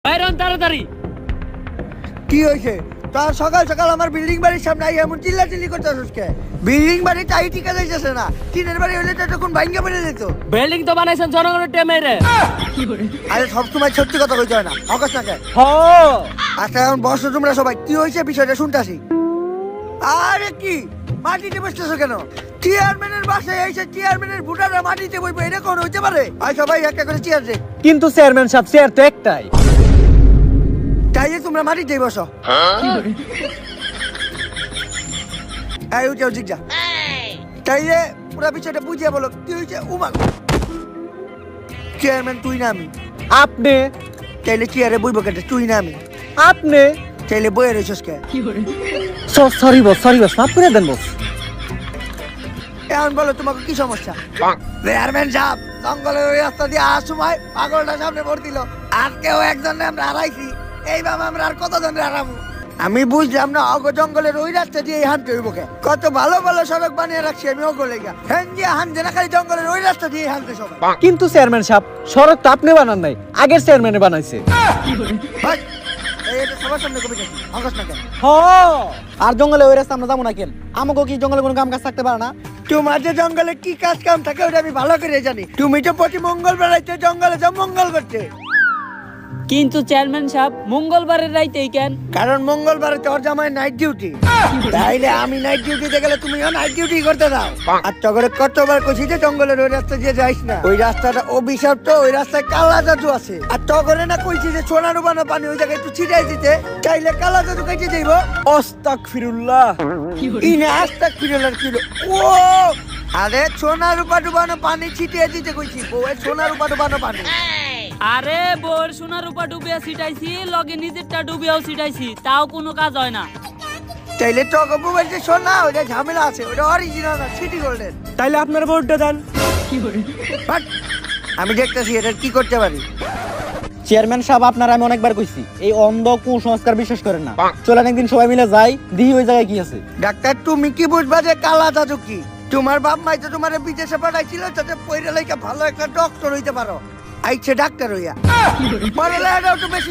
বাইরে হন তাড়াতাড়ি। কি হয়েছে? তোর সকাল সকাল আমার বিল্ডিং বাড়ির সামনে আই এমন চিল্লাচিল্লি করতেছিস কে? বিল্ডিং বাড়ি তাই টিকা যাইতেছে না, টিনের বাড়ি হইলে তো তখন ভাঙ্গা পড়ে যেত। বিল্ডিং তো বানাইছেন জনগণের টেমেরে। আরে সবসময় সত্যি কথা কইতে হয় না, অকাশ না কে? হ আচ্ছা এখন বসো তোমরা সবাই, কি হয়েছে বিষয়টা শুনতাছি। আরে কি মাটিতে বসতেছো কেন? চেয়ারম্যানের বাসায় এসে চেয়ারম্যানের ভোটাররা মাটিতে বইবে, এটা কোন হইতে পারে? আয় সবাই একটা করে চেয়ার দে। কিন্তু চেয়ারম্যান সাহেব চেয়ার তো একটাই। তাইলে তোমরা মাটিতে বসো। এই উঠে জিগ যা। তাইলে পুরা বিষয়টা বুঝিয়ে বলো কি হয়েছে। উমা চেয়ারম্যান তুই না আমি? আপনি তাইলে চেয়ারে বইব কেটে তুই না আমি? আপনি তাইলে বইয়ে রয়েছিস কে? সরি বস মাফ করে দেন বস। এখন বলো তোমাকে কি সমস্যা? চেয়ারম্যান সাহেব জঙ্গলের ওই রাস্তা দিয়ে আসার সময় পাগলটা সামনে পড়ছিল, আজকেও একজনে আমরা হারাইছি, এইভাবে আমরা আর কতজনে হারাবো? আমি বুঝলাম না অগ জঙ্গলের ওই রাস্তা দিয়ে হাঁটতে হইব কে? কত ভালো ভালো সড়ক বানিয়ে রাখছি আমি ওগো লেগা, হ্যাঁ দিয়ে হাঁটছে না, খালি জঙ্গলের ওই রাস্তা দিয়ে হাঁটতে সবাই। কিন্তু চেয়ারম্যান সাহেব সড়ক তো আপনি বানান নাই, আগের চেয়ারম্যানে বানাইছে। ভাই, এই এটা সবার সামনে কবি দেখি অগস না কেন? হ আর জঙ্গলে ওই রাস্তা আমরা যাবো না কেন? আমাকে কি জঙ্গলে কোনো কাম কাজ থাকতে পারে না? তোমার যে জঙ্গলে কি কাজ কাম থাকে ওটা আমি ভালো করে জানি। তুমি তো প্রতি মঙ্গলবার রাইতে জঙ্গলে যাও মঙ্গল করতে। কিন্তু চেয়ারম্যান সাহেব মঙ্গলবারের রাইতেই কেন? কারণ মঙ্গলবারে তোর জামাই নাইট ডিউটি, তাইলে আমি নাইট ডিউটিতে গেলে তুমিও নাইট ডিউটি করতে দাও। আর তগরে কতবার কইছি যে জঙ্গলের ওই রাস্তা দিয়ে যাইস না, ওই রাস্তাটা অভিশপ্ত, ওই রাস্তায় কালা জাদু আছে। আর তগরে না কইছি যে সোনা রূপানো পানি ওই জায়গায় একটু ছিটাই দিতে, চাইলে কালা জাদু কেটে যাইব। আস্তাগফিরুল্লাহ। ইনে আস্তাক ফিরলার কিলো ও আরে সোনা রূপা ডুবানো পানি ছিটিয়ে দিতে কইছি, বউয়ের সোনা রূপা ডুবানো পানি। আরে বোর সোনার উপর ডুবিয়া ছিটাইছি, লগে নিজেরটা ডুবিয়াও ছিটাইছি, তাও কোনো কাজ হয় না। তাইলে টক বউয়ের যে সোনা ওটা ঝামেলা আছে, ওটা অরিজিনাল না, সিটি গোল্ডেন। তাইলে আপনার ভোটটা দেন। বাট আমি দেখতেছি এটা কি করতে পারি। চেয়ারম্যান সাহেব আপনার আমি অনেকবার কইছি এই অন্ধ কুসংস্কার বিশ্বাস করেন না। চলেন একদিন সবাই মিলে যাই, দিই ওই জায়গায় কি আছে। ডাক্তার তুমি কি বুঝবা যে কালা জাদু কি? তোমার বাপ মাই তো তোমার বিদেশে পাঠাইছিল যাতে পয়রা লাইকা ভালো একটা ডক্টর হইতে পারো, আইছে ডাক্তার হইয়া। পরে লাইটাও তো বেশি